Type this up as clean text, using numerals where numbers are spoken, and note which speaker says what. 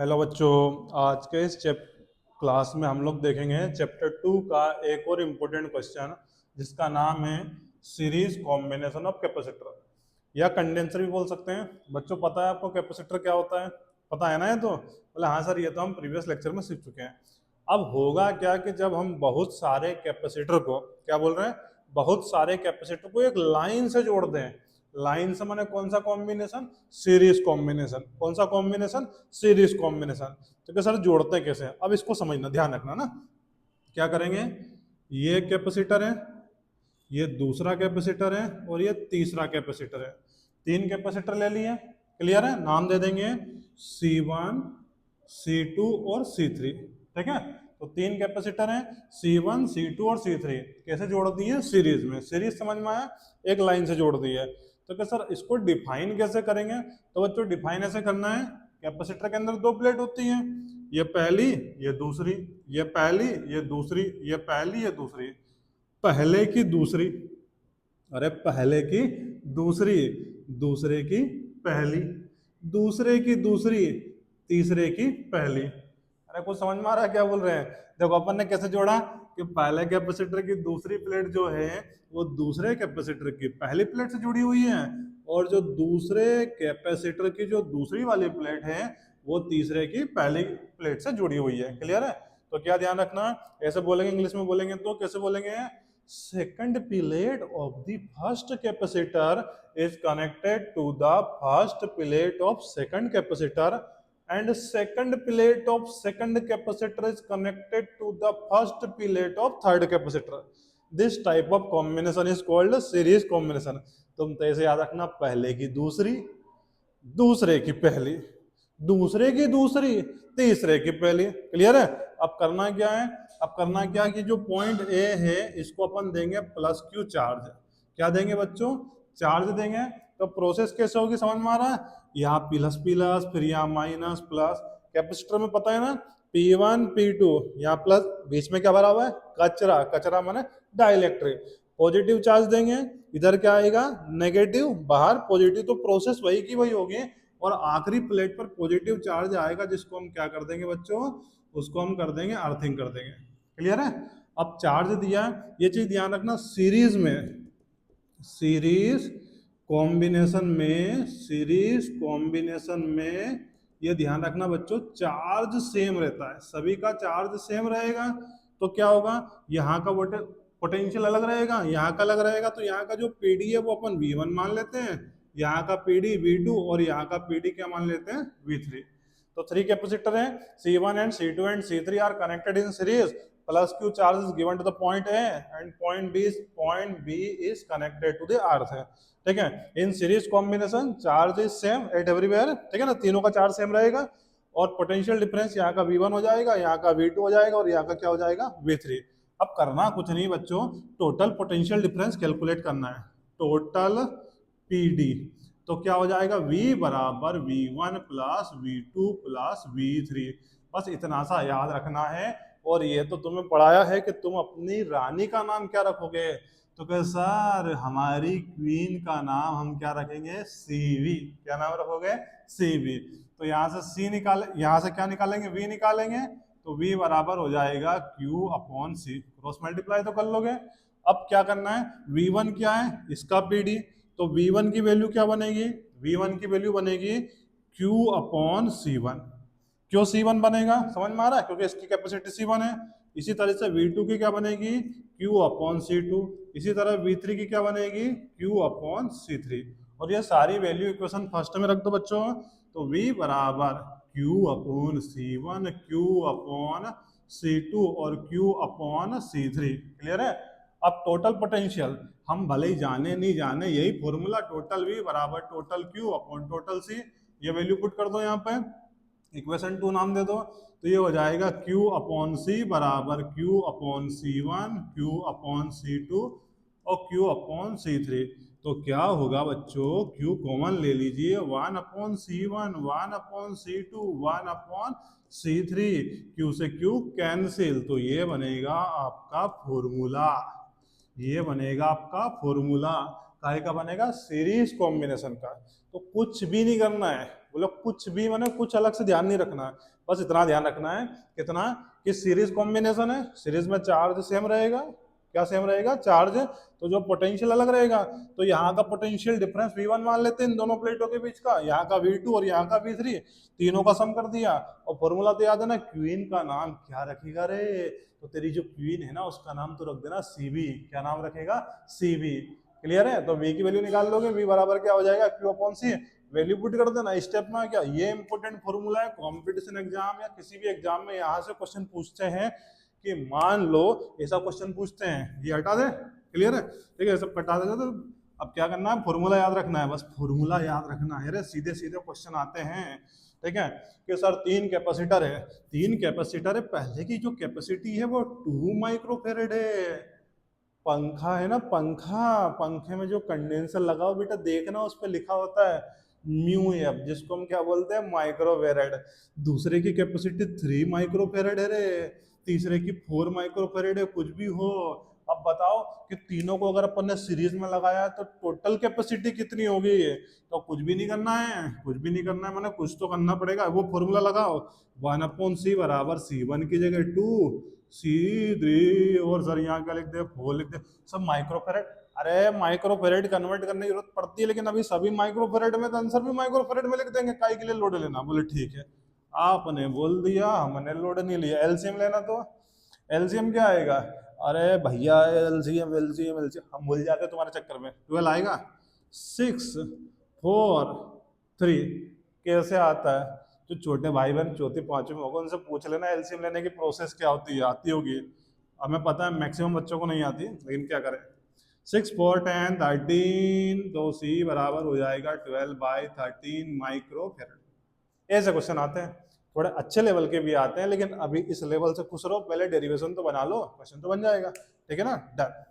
Speaker 1: Hello बच्चों। आज के इस क्लास में हम लोग देखेंगे चैप्टर 2 का एक और इम्पोर्टेंट क्वेश्चन जिसका नाम है सीरीज कॉम्बिनेशन ऑफ कैपेसिटर या कंडेंसर भी बोल सकते हैं। बच्चों पता है आपको कैपेसिटर क्या होता है? पता है ना? ये तो बोले हाँ सर, ये तो हम प्रीवियस लेक्चर में सीख चुके हैं। अब होगा क्या कि जब हम बहुत सारे कैपेसिटर को, क्या बोल रहे हैं, बहुत सारे कैपेसिटर को एक लाइन से जोड़ दें। लाइन से माने कौन सा कॉम्बिनेशन? Series combination. कौन सा कॉम्बिनेशन? Series combination. तो क्या सर जोड़ते हैं कैसे? अब इसको समझना, ध्यान रखना ना। क्या करेंगे, ये कैपेसिटर है, ये दूसरा कैपेसिटर है और ये तीसरा कैपेसिटर है। तीन कैपेसिटर ले लिए, क्लियर है? नाम दे देंगे C1, C2 और C3। ठीक है, तो तीन कैपेसिटर हैं C1, C2 और C3। कैसे जोड़ दिए? सीरीज में। सीरीज समझ में आया? एक लाइन से जोड़ दिए। तो क्या सर इसको डिफाइन कैसे करेंगे? तो बच्चों डिफाइन ऐसे करना है, कैपेसिटर के अंदर दो प्लेट होती हैं, ये पहली ये दूसरी, ये पहली ये दूसरी, ये पहली ये दूसरी, पहले की दूसरी, अरे पहले की दूसरी, दूसरे की पहली, दूसरे की दूसरी, तीसरे की पहली। अरे कुछ समझ में आ रहा है क्या बोल रहे हैं? देखो अपन ने कैसे जोड़ा कि पहले कैपेसिटर की दूसरी प्लेट जो है वो दूसरे कैपेसिटर की पहली प्लेट से जुड़ी हुई है, और जो दूसरे कैपेसिटर की जो दूसरी वाली प्लेट है वो तीसरे की पहली प्लेट से जुड़ी हुई है। क्लियर है? तो क्या ध्यान रखना, ऐसे बोलेंगे, इंग्लिश में बोलेंगे तो कैसे बोलेंगे? second plate of the first capacitor is connected to the first plate of second capacitor, and second plate of second capacitor is connected to the first plate of third capacitor. This type of combination is called series combination. तुम तो ऐसे याद रखना, पहले की दूसरी, दूसरे की पहली, दूसरे की दूसरी, तीसरे की पहली। क्लियर है? अब करना क्या है, अब करना क्या कि जो पॉइंट ए है इसको अपन देंगे प्लस क्यू चार्ज। क्या देंगे बच्चों? चार्ज देंगे। तो प्रोसेस कैसे होगी समझ में आ रहा है? यहाँ प्लस प्लस, फिर यहाँ माइनस प्लस। कैपेसिटर में पता है ना, P1 P2, यहाँ प्लस, बीच में क्या भरा हुआ है? कचरा। कचरा माने डाइलेक्ट्रिक। पॉजिटिव चार्ज देंगे, इधर क्या आएगा? नेगेटिव, बाहर पॉजिटिव। तो प्रोसेस वही की वही होगी, और आखिरी प्लेट पर पॉजिटिव चार्ज आएगा जिसको हम क्या कर देंगे बच्चों? उसको हम कर देंगे अर्थिंग कर देंगे। क्लियर है? अब चार्ज दिया, ये चीज ध्यान रखना, सीरीज में, सीरीज कॉम्बिनेशन में, सीरीज कॉम्बिनेशन में ये ध्यान रखना बच्चों, चार्ज सेम रहता है, सभी का चार्ज सेम रहेगा। तो क्या होगा, यहाँ का पोटेंशियल अलग रहेगा, यहाँ का अलग रहेगा। तो यहाँ का जो पीडी है वो अपन V1 मान लेते हैं, यहाँ का पीडी V2, और यहाँ का पीडी क्या मान लेते हैं? V3। तो थ्री कैपेसिटर है, C1 and C2 and C3 are connected in series, plus q charge is given to the point A and point B is connected to the earth है। ठीक है, in series combination charge is same at everywhere. ठीक है ना, तीनों का charge same रहेगा, और पोटेंशियल डिफरेंस यहाँ का V1 हो जाएगा, यहाँ का V2 हो जाएगा, और यहाँ का क्या हो जाएगा? V3। अब करना कुछ नहीं बच्चों, टोटल पोटेंशियल डिफरेंस कैलकुलेट करना है, टोटल PD। तो क्या हो जाएगा? V बराबर V1 plus V2 plus V3। बस इतना सा याद रखना है। और ये तो तुम्हें पढ़ाया है कि तुम अपनी रानी का नाम क्या रखोगे? तो कहे सर हमारी क्वीन का नाम हम क्या रखेंगे? CV। क्या नाम रखोगे? CV। तो यहाँ से C निकाले, यहाँ से क्या निकालेंगे? V निकालेंगे। तो V बराबर हो जाएगा Q upon C। Cross multiply तो कर लोगे। अब क्या करना है, V1 क्या है? इसका PD। तो V1 की वैल्यू क्या बनेगी? V1 की वैल्यू बनेगी Q अपॉन C1। क्यों C1 बनेगा समझ में आ रहा है? क्योंकि इसकी कैपेसिटी C1 है। इसी तरह से V2 की क्या बनेगी? Q upon C2। इसी तरह V3 की क्या बनेगी? Q upon C3। और ये सारी वैल्यू इक्वेशन फर्स्ट में रख दो बच्चों। तो V बराबर Q upon C1, Q upon C2 और Q अपॉन C3। क्लियर है? अब टोटल पोटेंशियल हम भले ही जाने नहीं जाने, यही फॉर्मूला, टोटल V बराबर total Q upon total C। ये वैल्यू पुट कर दो यहाँ पे, इक्वेशन 2 नाम दे दो। तो ये हो जाएगा Q अपॉन C बराबर Q upon C1, Q upon C2 और Q अपॉन C3। तो क्या होगा बच्चों? Q कॉमन ले लीजिए, 1 upon C1, 1 upon C2, 1 upon C3, Q से Q कैंसिल। तो ये बनेगा आपका फॉर्मूला, ये बनेगा आपका फॉर्मूला। काहे का बनेगा? सीरीज कॉम्बिनेशन का। तो कुछ भी नहीं करना है, बोलो कुछ भी मैंने कुछ अलग से ध्यान नहीं रखना है, बस इतना ध्यान रखना है कितना कि सीरीज कॉम्बिनेशन है, सीरीज में चार्ज सेम रहेगा, क्या सेम रहेगा, चार्ज, तो जो पोटेंशियल अलग रहेगा, तो यहाँ का पोटेंशियल डिफरेंस V1 मान लेते हैं इन दोनों प्लेटों के बीच का, यहाँ का V2 और यहाँ का V3, तीनों का सम कर दिया। और फॉर्मूला तो याद है ना, क्वीन का नाम क्या रखेगा रे, तो तेरी जो क्वीन है ना उसका नाम तो रख देना सीबी, क्या नाम रखेगा, सीबी। क्लियर है, तो V की वैल्यू निकाल लोगे, V बराबर क्या हो जाएगा, Q upon C, value put कर देना। स्टेप में क्या, ये इंपॉर्टेंट फॉर्मूला है, कॉम्पिटिशन एग्जाम या किसी भी एग्जाम में यहाँ से क्वेश्चन पूछते हैं कि मान लो ऐसा क्वेश्चन पूछते हैं, ये हटा दे, क्लियर है, ठीक है, सब हटा देगा। तो अब क्या करना है, फॉर्मूला याद रखना है, बस फॉर्मूला याद रखना है रे, सीधे सीधे क्वेश्चन आते हैं, ठीक है। कि सर 3 कैपेसिटर है, 3 कैपेसिटर है, पहले की जो कैपेसिटी है वो 2 माइक्रोफेरेड है। पंखा है ना, पंखा, पंखे में जो कंडेंसर लगाओ बेटा, देखना उस पर लिखा होता है म्यू एफ, जिसको हम क्या बोलते हैं, माइक्रोफेरेड। दूसरे की कैपेसिटी 3 माइक्रोफेरेड है रे, तीसरे की 4 माइक्रोफेरेड है, कुछ भी हो। अब बताओ कि तीनों को अगर अपन ने सीरीज में लगाया तो टोटल कैपेसिटी कितनी होगी, तो कुछ भी नहीं करना है, कुछ भी नहीं करना है, मैंने कुछ तो करना पड़ेगा। वो फॉर्मूला लगाओ, 1/C बराबर C1 की जगह 2 C3, और सर यहाँ क्या लिख दे, 4 लिख दे, सब माइक्रोफेरेड। अरे माइक्रोफेरेड कन्वर्ट करने की जरूरत पड़ती है, लेकिन अभी सभी माइक्रोफेरेड में, तो आंसर भी माइक्रोफेरेड में लिख देंगे, काई के लिए लोड लेना। बोले ठीक है, आपने बोल दिया, हमने लोड नहीं लिया। एलसीएम लेना, तो एलसीएम क्या आएगा, अरे भैया एलसीएम एलसीएम एलसीएम हम भूल जाते तुम्हारे चक्कर में। 12 आएगा, 6 4 3 कैसे आता है, जो छोटे भाई बहन चौथी पांचवी में होगा उनसे पूछ लेना एलसीएम लेने की प्रोसेस क्या होती है, आती होगी, हमें पता है मैक्सिमम बच्चों को नहीं आती, लेकिन क्या करें। 6 4 10 13, तो सी बराबर हो जाएगा 12/13 माइक्रोफेरेड। ऐसे क्वेश्चन आते हैं, थोड़े अच्छे लेवल के भी आते हैं, लेकिन अभी इस लेवल से खुश रहो, पहले डेरिवेशन तो बना लो, क्वेश्चन तो बन जाएगा, ठीक है ना, डन।